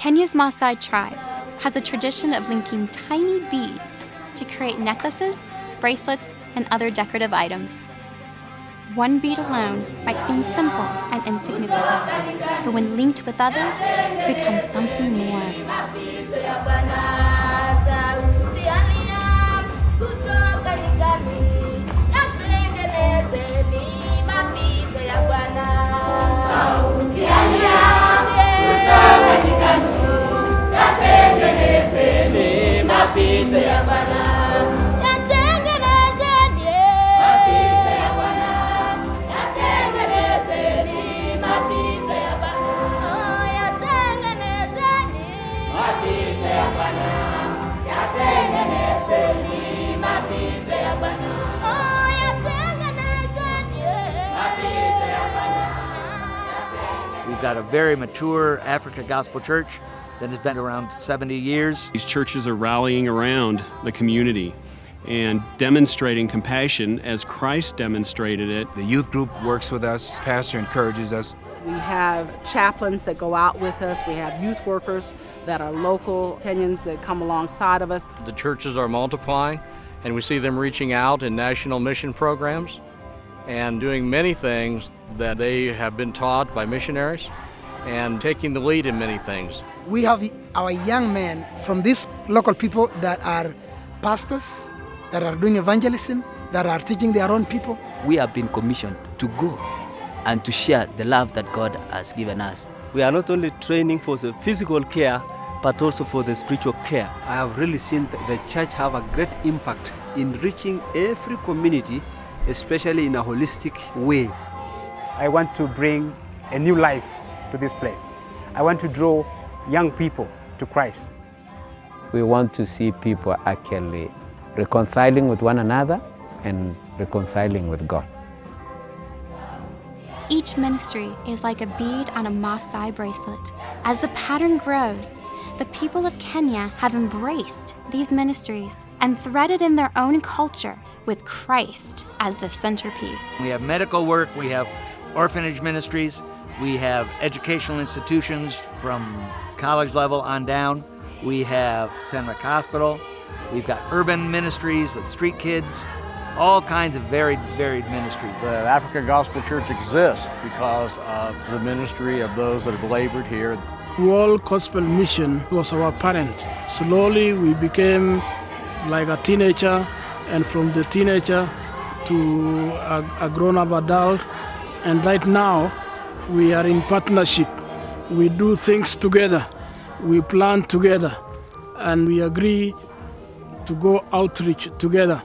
Kenya's Maasai tribe has a tradition of linking tiny beads to create necklaces, bracelets, and other decorative items. One bead alone might seem simple and insignificant, but when linked with others, it becomes something more. We've got a very mature Africa Gospel Church that has been around 70 years. These churches are rallying around the community and demonstrating compassion as Christ demonstrated it. The youth group works with us. Pastor encourages us. We have chaplains that go out with us. We have youth workers that are local Kenyans that come alongside of us. The churches are multiplying, and we see them reaching out in national mission programs and doing many things that they have been taught by missionaries and taking the lead in many things. We have our young men from these local people that are pastors, that are doing evangelism, that are teaching their own people. We have been commissioned to go and to share the love that God has given us. We are not only training for the physical care, but also for the spiritual care. I have really seen the church have a great impact in reaching every community, especially in a holistic way. I want to bring a new life to this place. I want to draw young people to Christ. We want to see people actually reconciling with one another and reconciling with God. Each ministry is like a bead on a Maasai bracelet. As the pattern grows, the people of Kenya have embraced these ministries and threaded in their own culture with Christ as the centerpiece. We have medical work, we have orphanage ministries, we have educational institutions from college level on down. We have Tenwick Hospital. We've got urban ministries with street kids, all kinds of varied ministries. The Africa Gospel Church exists because of the ministry of those that have labored here. World Gospel Mission was our parent. Slowly we became like a teenager, and from the teenager to a grown-up adult. And right now we are in partnership. We do things together, we plan together, and we agree to go outreach together.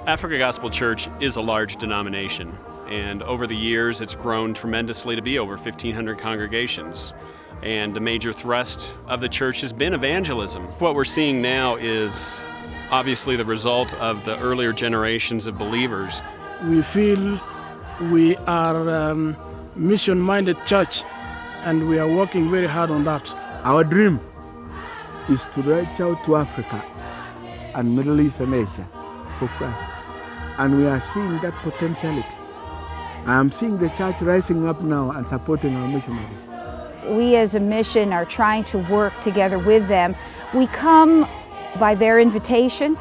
Africa Gospel Church is a large denomination, and over the years it's grown tremendously to be over 1,500 congregations. And the major thrust of the church has been evangelism. What we're seeing now is obviously the result of the earlier generations of believers. We feel we are a mission-minded church, and we are working very hard on that. Our dream is to reach out to Africa and Middle East and Asia for Christ. And we are seeing that potentiality. I am seeing the church rising up now and supporting our missionaries. We as a mission are trying to work together with them. We come by their invitation.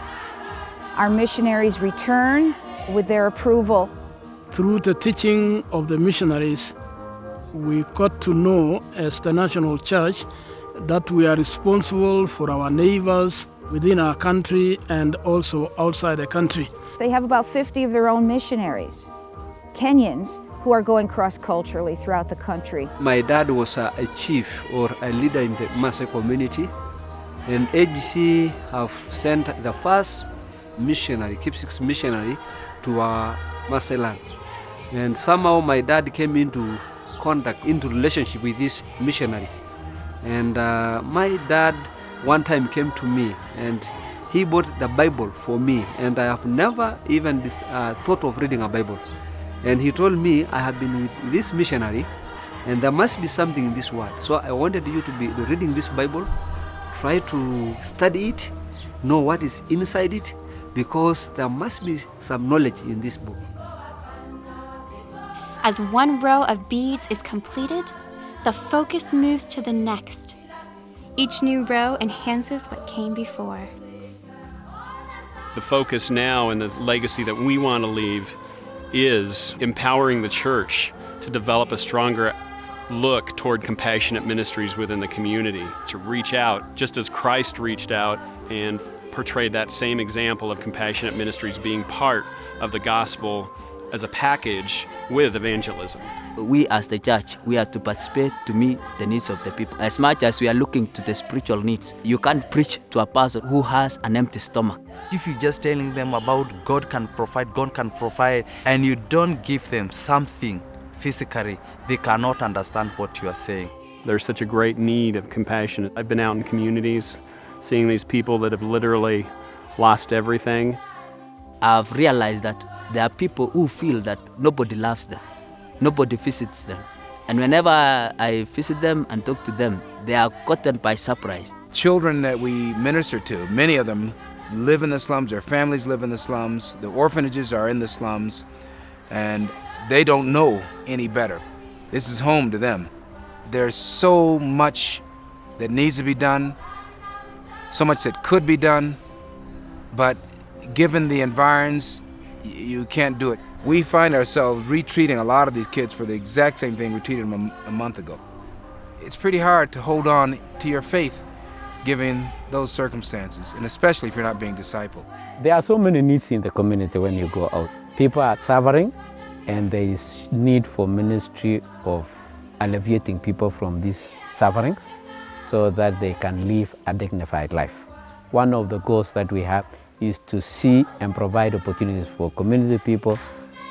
Our missionaries return with their approval. Through the teaching of the missionaries, we got to know as the national church that we are responsible for our neighbors within our country and also outside the country. They have about 50 of their own missionaries, Kenyans, who are going cross-culturally throughout the country. My dad was a chief or a leader in the Maasai community, and AGC have sent the first missionary, Keep6 missionary, to our Maasai land. And somehow my dad came into contact, into relationship with this missionary. And my dad one time came to me and he bought the Bible for me, and I have never even thought of reading a Bible. And he told me, I have been with this missionary and there must be something in this word. So I wanted you to be reading this Bible, try to study it, know what is inside it, because there must be some knowledge in this book. As one row of beads is completed, the focus moves to the next. Each new row enhances what came before. The focus now and the legacy that we want to leave is empowering the church to develop a stronger look toward compassionate ministries within the community, to reach out just as Christ reached out and portrayed that same example of compassionate ministries being part of the gospel as a package with evangelism. We as the church, we are to participate to meet the needs of the people. As much as we are looking to the spiritual needs, you can't preach to a person who has an empty stomach. If you're just telling them about God can provide, and you don't give them something physically, they cannot understand what you are saying. There's such a great need of compassion. I've been out in communities seeing these people that have literally lost everything. I've realized that there are people who feel that nobody loves them, nobody visits them. And whenever I visit them and talk to them, they are caught by surprise. Children that we minister to, many of them live in the slums, their families live in the slums, the orphanages are in the slums, and they don't know any better. This is home to them. There's so much that needs to be done, so much that could be done, but given the environs, you can't do it. We find ourselves retreating a lot of these kids for the exact same thing we treated them a month ago. It's pretty hard to hold on to your faith given those circumstances, and especially if you're not being discipled. There are so many needs in the community when you go out. People are suffering, and there is need for ministry of alleviating people from these sufferings so that they can live a dignified life. One of the goals that we have is to see and provide opportunities for community people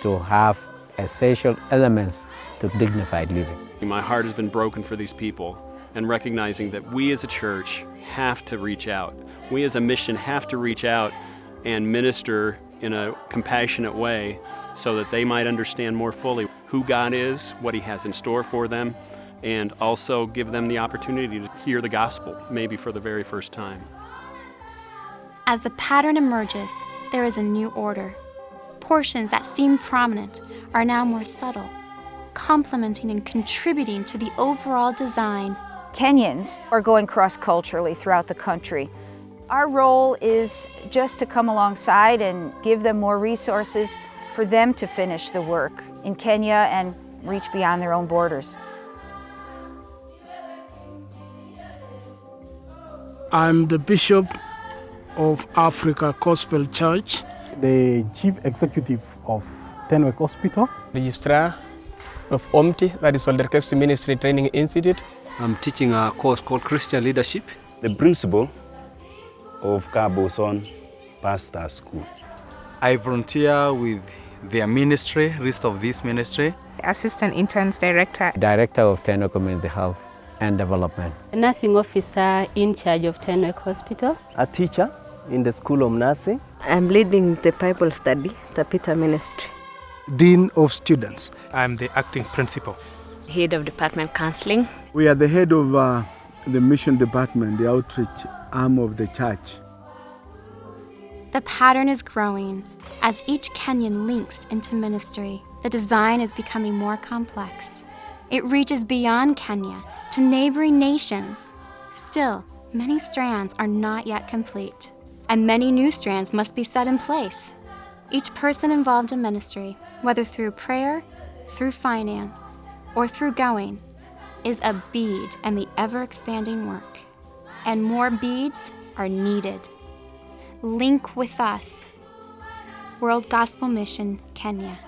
to have essential elements to dignified living. My heart has been broken for these people, and recognizing that we as a church have to reach out. We as a mission have to reach out and minister in a compassionate way so that they might understand more fully who God is, what He has in store for them, and also give them the opportunity to hear the gospel, maybe for the very first time. As the pattern emerges, there is a new order. Portions that seem prominent are now more subtle, complementing and contributing to the overall design. Kenyans are going cross-culturally throughout the country. Our role is just to come alongside and give them more resources for them to finish the work in Kenya and reach beyond their own borders. I'm the Bishop of Africa Gospel Church, the Chief Executive of Tenwek Hospital, Registrar of OMTI, that is Olderkesti Ministry Training Institute. I'm teaching a course called Christian Leadership. The principal of Kaboson Pastor School. I volunteer with their ministry, rest of this ministry. Assistant Interns Director. Director of Tenwek Community Health and Development. A nursing officer in charge of Tenwek Hospital. A teacher in the School of Nursing. I'm leading the Bible study, Tapita Ministry. Dean of Students. I'm the acting principal. Head of Department Counseling. We are the head of the mission department, the outreach arm of the church. The pattern is growing. As each Kenyan links into ministry, the design is becoming more complex. It reaches beyond Kenya to neighboring nations. Still, many strands are not yet complete, and many new strands must be set in place. Each person involved in ministry, whether through prayer, through finance, or through going, is a bead in the ever-expanding work. And more beads are needed. Link with us. World Gospel Mission, Kenya.